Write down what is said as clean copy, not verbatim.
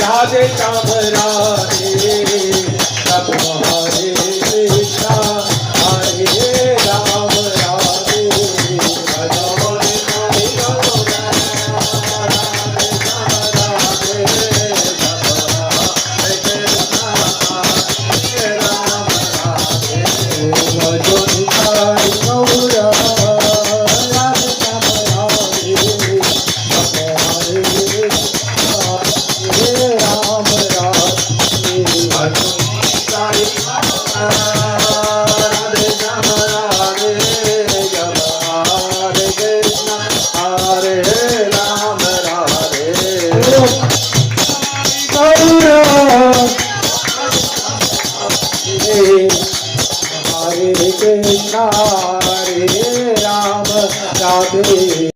राधे श्याम राधे सब हरे कृष्णा हरे राम राधे भजो हरे कृष्णा हरे राम राधे।